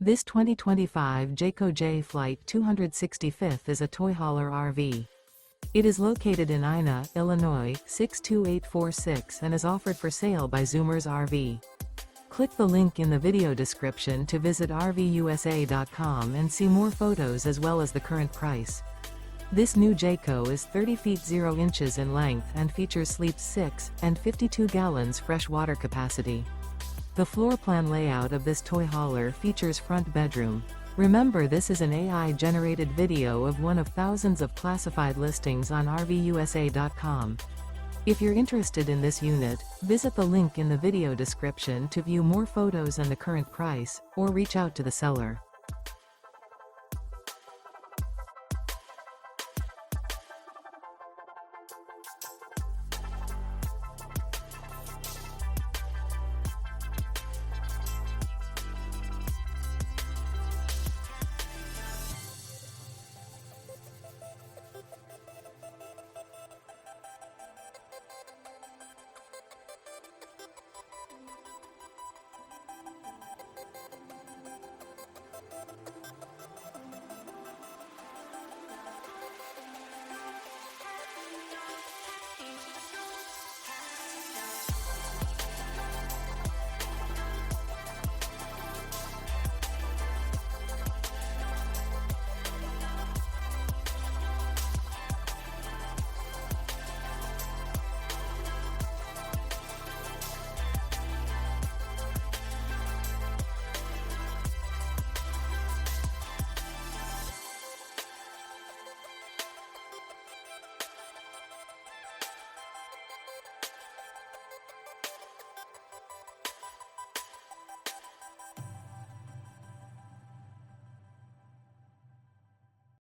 This 2025 Jayco Jay Flight 265th is a toy hauler RV. It is located in Ina, Illinois, 62846 and is offered for sale by Zoomers RV. Click the link in the video description to visit RVUSA.com and see more photos as well as the current price. This new Jayco is 30 feet 0 inches in length and features sleeps 6 and 52 gallons fresh water capacity. The floor plan layout of this toy hauler features front bedroom. Remember, this is an AI-generated video of one of thousands of classified listings on RVUSA.com. If you're interested in this unit, visit the link in the video description to view more photos and the current price, or reach out to the seller.